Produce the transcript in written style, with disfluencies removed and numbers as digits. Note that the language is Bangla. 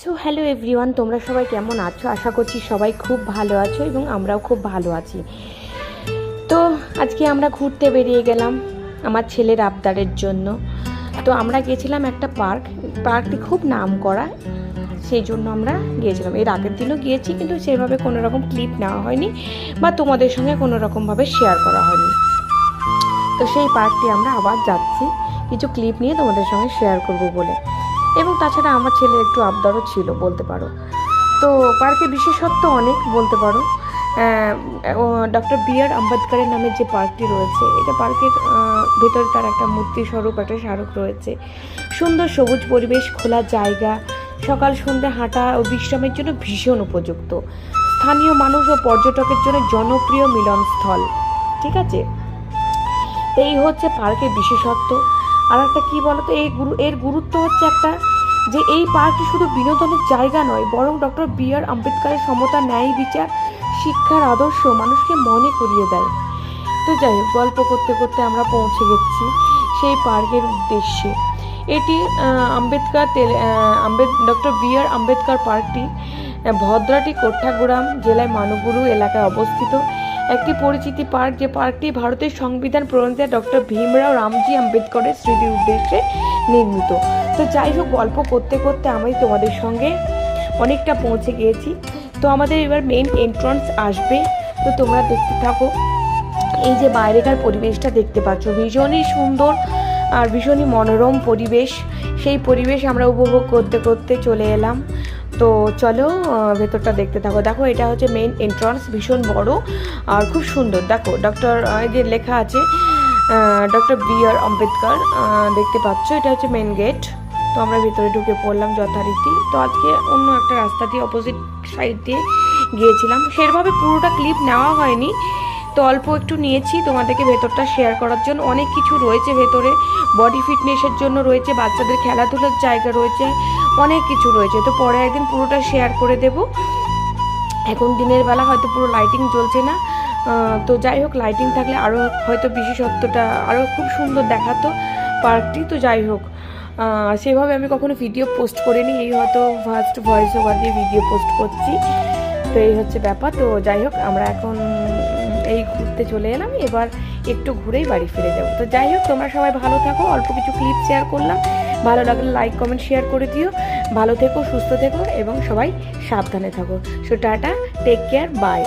সো হ্যালো এভরিওয়ান, তোমরা সবাই কেমন আছো? আশা করছি সবাই খুব ভালো আছো এবং আমরাও খুব ভালো আছি। তো আজকে আমরা ঘুরতে বেরিয়ে গেলাম আমার ছেলের আবদারের জন্য। তো আমরা গিয়েছিলাম একটা পার্কটি খুব নাম করা, সেই জন্য আমরা গিয়েছিলাম। এর আগের দিনও গিয়েছি, কিন্তু সেভাবে কোনো রকম ক্লিপ নেওয়া হয়নি বা তোমাদের সঙ্গে কোনো রকমভাবে শেয়ার করা হয়নি। তো সেই পার্কটি আমরা আবার যাচ্ছি, কিছু ক্লিপ নিয়ে তোমাদের সঙ্গে শেয়ার করব বলে। এবং তাছাড়া আমার ছেলের একটু আবদারও ছিল বলতে পারো। তো পার্কের বিশেষত্ব অনেক বলতে পারো। Doctor B.R.. আম্বেদকরের নামে যে পার্কটি রয়েছে, এটা পার্কের ভেতরে তার একটা মূর্তি স্বরূপ একটা স্মারক রয়েছে। সুন্দর সবুজ পরিবেশ, খোলা জায়গা, সকাল সন্ধ্যে হাঁটা ও বিশ্রামের জন্য ভীষণ উপযুক্ত। স্থানীয় মানুষ ও পর্যটকের জন্য জনপ্রিয় মিলনস্থল। ঠিক আছে, এই হচ্ছে পার্কের বিশেষত্ব। আর একটা কী বলতো, এর গুরুত্ব হচ্ছে একটা, যে এই পার্কটি শুধু বিনোদনের জায়গা নয়, বরং ডক্টর বি.আর. আম্বেদকরের সমতা, ন্যায় বিচার, শিক্ষার আদর্শ মানুষকে মনে করিয়ে দেয়। তো যাই হোক, গল্প করতে করতে আমরা পৌঁছে গেছি সেই পার্কের উদ্দেশ্যে। এটি ডক্টর বি.আর. আম্বেদকর পার্কটি ভদ্রাটি কোট্টাগুড়াম জেলায় মানুগুরু এলাকায় অবস্থিত একটি পরিচিতি পার্ক। যে পার্কটি ভারতের সংবিধান প্রণেতা ডক্টর ভীমরাও রামজি আম্বেদকরের স্মৃতির উদ্দেশ্যে নির্মিত। তো যাই হোক, গল্প করতে করতে আমি তোমাদের সঙ্গে অনেকটা পৌঁছে গিয়েছি। তো আমাদের এবার মেইন এন্ট্রান্স আসবে, তো তোমরা দেখতে থাকো। এই যে বাইরেকার পরিবেশটা দেখতে পাচ্ছ, ভীষণই সুন্দর আর ভীষণই মনোরম পরিবেশ। সেই পরিবেশ আমরা উপভোগ করতে করতে চলে এলাম। তো চলো ভেতরটা দেখতে থাকো। দেখো, এটা হচ্ছে মেইন এন্ট্রান্স, ভীষণ বড় আর খুব সুন্দর। দেখো ডক্টর যে লেখা আছে ডক্টর বি.আর. আম্বেদকর, দেখতে পাচ্ছ, এটা হচ্ছে মেইন গেট। তো আমরা ভেতরে ঢুকে পড়লাম যথারীতি। তো আজকে অন্য একটা রাস্তা দিয়ে অপোজিট সাইড দিয়ে গিয়েছিলাম, সেভাবে পুরোটা ক্লিপ নেওয়া হয়নি, তো অল্প একটু নিয়েছি তোমাদেরকে ভেতরটা শেয়ার করার জন্য। অনেক কিছু রয়েছে ভেতরে, বডি ফিটনেসের জন্য রয়েছে, বাচ্চাদের খেলাধুলার জায়গা রয়েছে, অনেক কিছু রয়েছে। তো পরে একদিন পুরোটা শেয়ার করে দেব। এখন দিনের বেলা হয়তো পুরো লাইটিং জ্বলছে না, তো যাই হোক, লাইটিং থাকলে আরও হয়তো বিশেষত্বটা আরও খুব সুন্দর দেখাতো পার্কটি। তো যাই হোক, সেভাবে আমি কখনো ভিডিও পোস্ট করিনি, এই হয়তো ফার্স্ট ভয়েস ওভার দিয়ে ভিডিও পোস্ট করছি। তো এই হচ্ছে ব্যাপার। তো যাই হোক, আমরা এখন এই ঘুরতে চলে এলাম, এবার একটু ঘুরেই বাড়ি ফিরে যাবো। তো যাই হোক, তোমরা সবাই ভালো থাকো। অল্প কিছু ক্লিপ শেয়ার করলাম, ভালো লাগলে লাইক কমেন্ট শেয়ার করে দিও। ভালো থেকো, সুস্থ থেকো এবং সবাই সাবধানে থাকো। So tata, take care, by.